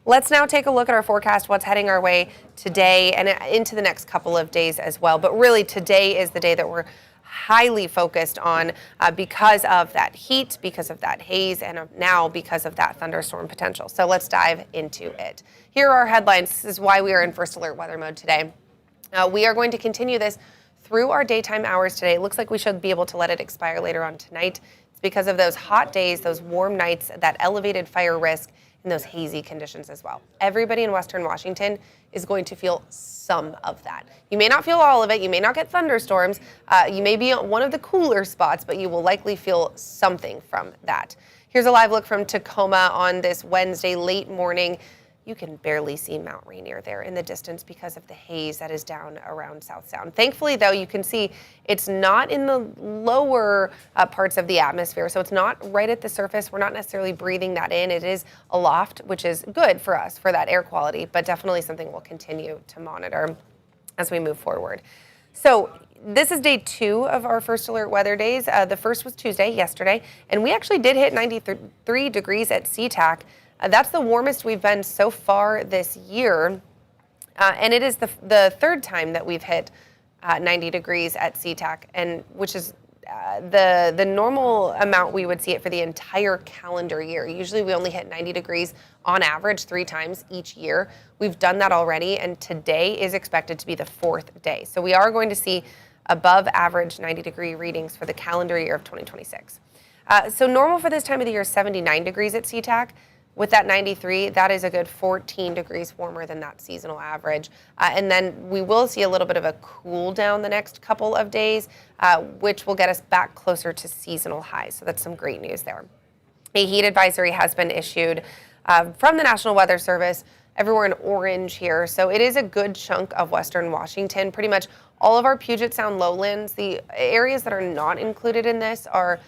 Let's now take a look at our forecast, what's heading our way today and into the next couple of days as well. But really, today is the day that we're highly focused on because of that heat, because of that haze, and now because of that thunderstorm potential. So let's dive into it. Here are our headlines. This is why we are in first alert weather mode today. We are going to continue this through our daytime hours today. It looks like we should be able to let it expire later on tonight. It's because of those hot days, those warm nights, that elevated fire risk, and those hazy conditions as well. Everybody in Western Washington is going to feel some of that. You may not feel all of it. You may not get thunderstorms. You may be on one of the cooler spots, but you will likely feel something from that. Here's a live look from Tacoma on this Wednesday late morning. You can barely see Mount Rainier there in the distance because of the haze that is down around South Sound. Thankfully, though, you can see it's not in the lower parts of the atmosphere, so it's not right at the surface. We're not necessarily breathing that in. It is aloft, which is good for us for that air quality, but definitely something we'll continue to monitor as we move forward. So this is day 2 of our first alert weather days. The first was Tuesday, yesterday, and we actually did hit 93 degrees at SeaTac. That's the warmest we've been so far this year, and it is the third time that we've hit 90 degrees at SeaTac, and which is the normal amount we would see it for the entire calendar year. Usually we only hit 90 degrees on average 3 times each year. We've done that already, and today is expected to be the 4th day. So we are going to see above average 90-degree readings for the calendar year of 2026. So normal for this time of the year is 79 degrees at SeaTac. With that 93, that is a good 14 degrees warmer than that seasonal average. And then we will see a little bit of a cool down the next couple of days, which will get us back closer to seasonal highs. So that's some great news there. A heat advisory has been issued from the National Weather Service everywhere in orange here. So it is a good chunk of Western Washington. Pretty much all of our Puget Sound lowlands. The areas that are not included in this are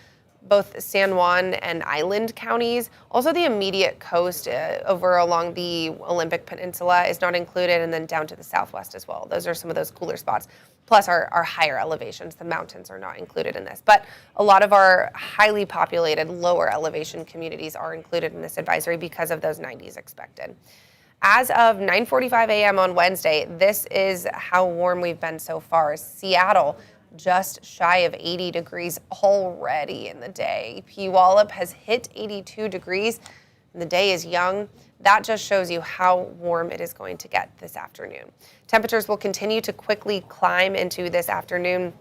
both San Juan and Island counties. Also the immediate coast over along the Olympic Peninsula is not included, and then down to the southwest as well. Those are some of those cooler spots. Plus our higher elevations, the mountains are not included in this. But a lot of our highly populated lower elevation communities are included in this advisory because of those 90s expected. As of 9:45 a.m. on Wednesday, this is how warm we've been so far. Seattle, just shy of 80 degrees already in the day. Puyallup has hit 82 degrees, and the day is young. That just shows you how warm it is going to get this afternoon. Temperatures will continue to quickly climb into this afternoon.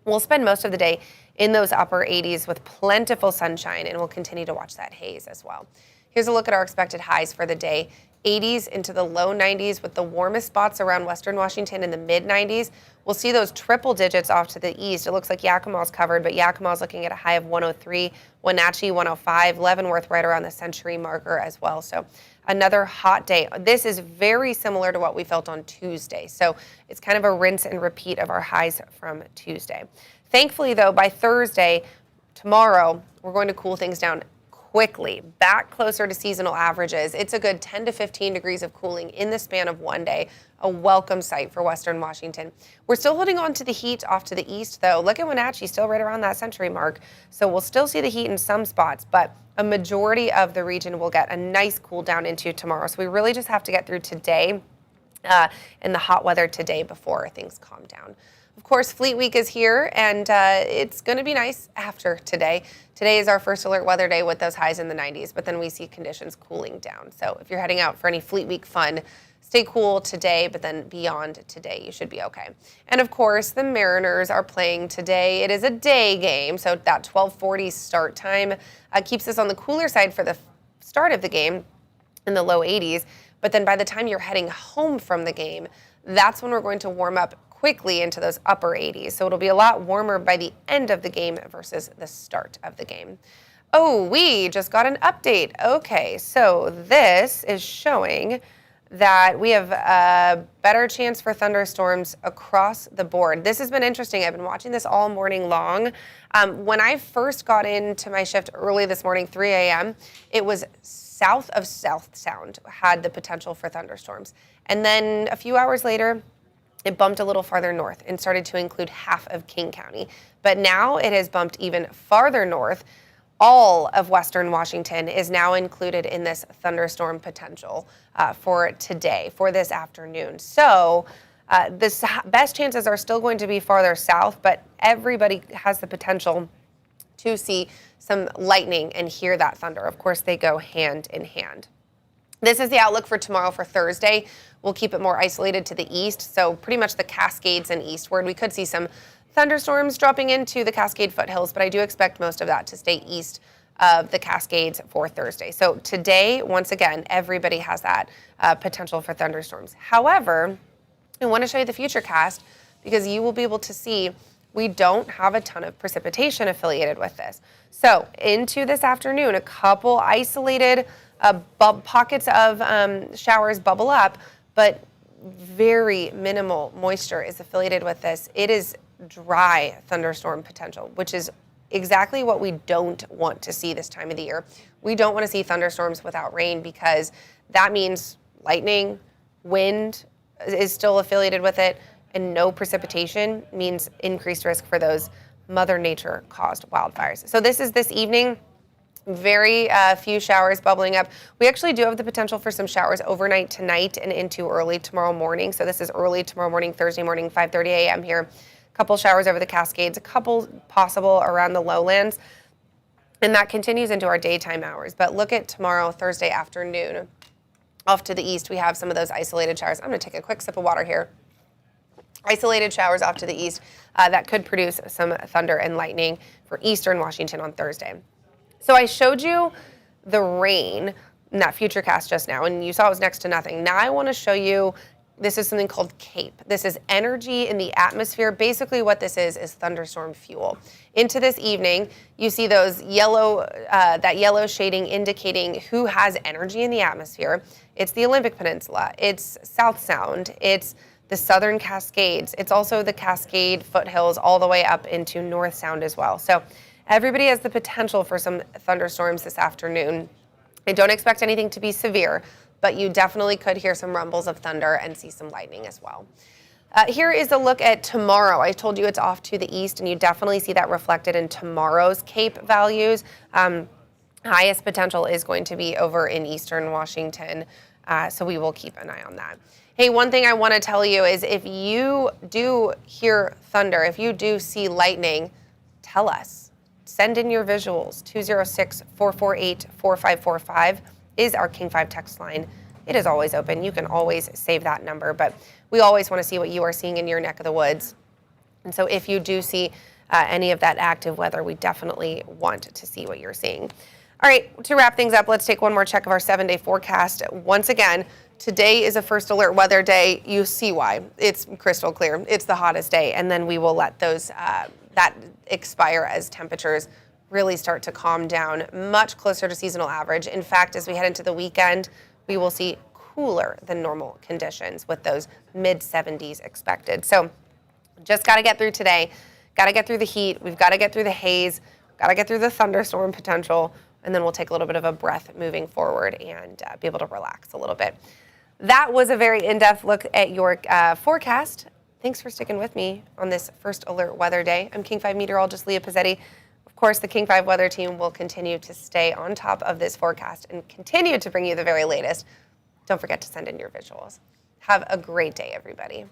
We'll spend most of the day in those upper 80s with plentiful sunshine, and we'll continue to watch that haze as well. Here's a look at our expected highs for the day. 80s into the low 90s with the warmest spots around Western Washington in the mid 90s. We'll see those triple digits off to the east. It looks like Yakima's covered, but Yakima's looking at a high of 103, Wenatchee 105, Leavenworth right around the century marker as well. So another hot day. This is very similar to what we felt on Tuesday. So it's kind of a rinse and repeat of our highs from Tuesday. Thankfully, though, by Thursday, tomorrow, we're going to cool things down quickly, back closer to seasonal averages. It's a good 10 to 15 degrees of cooling in the span of one day, a welcome sight for Western Washington. We're still holding on to the heat off to the east, though. Look at Wenatchee, still right around that century mark. So we'll still see the heat in some spots, but a majority of the region will get a nice cool down into tomorrow. So we really just have to get through today and the hot weather today before things calm down. Of course, Fleet Week is here, and it's going to be nice after today. Today is our first alert weather day with those highs in the 90s, but then we see conditions cooling down. So if you're heading out for any Fleet Week fun, stay cool today, but then beyond today, you should be okay. And of course, the Mariners are playing today. It is a day game, so that 12:40 start time keeps us on the cooler side for the start of the game in the low 80s. But then by the time you're heading home from the game, that's when we're going to warm up quickly into those upper 80s. So it'll be a lot warmer by the end of the game versus the start of the game. Oh, we just got an update. Okay, so this is showing that we have a better chance for thunderstorms across the board. This has been interesting. I've been watching this all morning long. When I first got into my shift early this morning, 3 a.m., it was south of South Sound had the potential for thunderstorms. And then a few hours later, it bumped a little farther north and started to include half of King County. But now it has bumped even farther north, all of western Washington is now included in this thunderstorm potential for today, for this afternoon. So the best chances are still going to be farther south, but everybody has the potential to see some lightning and hear that thunder. Of course, they go hand in hand. This is the outlook for tomorrow, for Thursday. We'll keep it more isolated to the east, so pretty much the Cascades and eastward. We could see some thunderstorms dropping into the Cascade foothills, but I do expect most of that to stay east of the Cascades for Thursday. So today, once again, everybody has that potential for thunderstorms. However, I want to show you the Futurecast because you will be able to see we don't have a ton of precipitation affiliated with this. So into this afternoon, a couple isolated pockets of showers bubble up, but very minimal moisture is affiliated with this. It is dry thunderstorm potential, which is exactly what we don't want to see this time of the year. We don't want to see thunderstorms without rain because that means lightning, wind is still affiliated with it, and no precipitation means increased risk for those Mother Nature caused wildfires. So this is this evening. Very few showers bubbling up. We actually do have the potential for some showers overnight tonight and into early tomorrow morning. So this is early tomorrow morning, Thursday morning, 5:30 a.m. here. A couple showers over the Cascades, a couple possible around the lowlands. And that continues into our daytime hours. But look at tomorrow, Thursday afternoon. Off to the east, we have some of those isolated showers. I'm going to take a quick sip of water here. Isolated showers off to the east that could produce some thunder and lightning for eastern Washington on Thursday. So I showed you the rain in that Futurecast just now, and you saw it was next to nothing. Now I want to show you, this is something called CAPE. This is energy in the atmosphere. Basically what this is thunderstorm fuel. Into this evening, you see those yellow, that yellow shading indicating who has energy in the atmosphere. It's the Olympic Peninsula. It's South Sound. It's the Southern Cascades. It's also the Cascade foothills all the way up into North Sound as well. So everybody has the potential for some thunderstorms this afternoon. I don't expect anything to be severe, but you definitely could hear some rumbles of thunder and see some lightning as well. Here is a look at tomorrow. I told you it's off to the east, and you definitely see that reflected in tomorrow's CAPE values. Highest potential is going to be over in eastern Washington, so we will keep an eye on that. Hey, one thing I want to tell you is if you do hear thunder, if you do see lightning, tell us. Send in your visuals. 206-448-4545 is our King 5 text line. It is always open. You can always save that number, but we always want to see what you are seeing in your neck of the woods. And so if you do see any of that active weather, we definitely want to see what you're seeing. All right, to wrap things up, let's take one more check of our 7-day forecast. Once again, today is a first alert weather day. You see why. It's crystal clear. It's the hottest day, and then we will let those that expire as temperatures really start to calm down, much closer to seasonal average. In fact, as we head into the weekend, we will see cooler than normal conditions with those mid-70s expected. So just got to get through today, got to get through the heat, we've got to get through the haze, got to get through the thunderstorm potential, and then we'll take a little bit of a breath moving forward and be able to relax a little bit. That was a very in-depth look at your forecast. Thanks for sticking with me on this first alert weather day. I'm King 5 meteorologist Leah Pizzetti. Of course, the King 5 weather team will continue to stay on top of this forecast and continue to bring you the very latest. Don't forget to send in your visuals. Have a great day, everybody.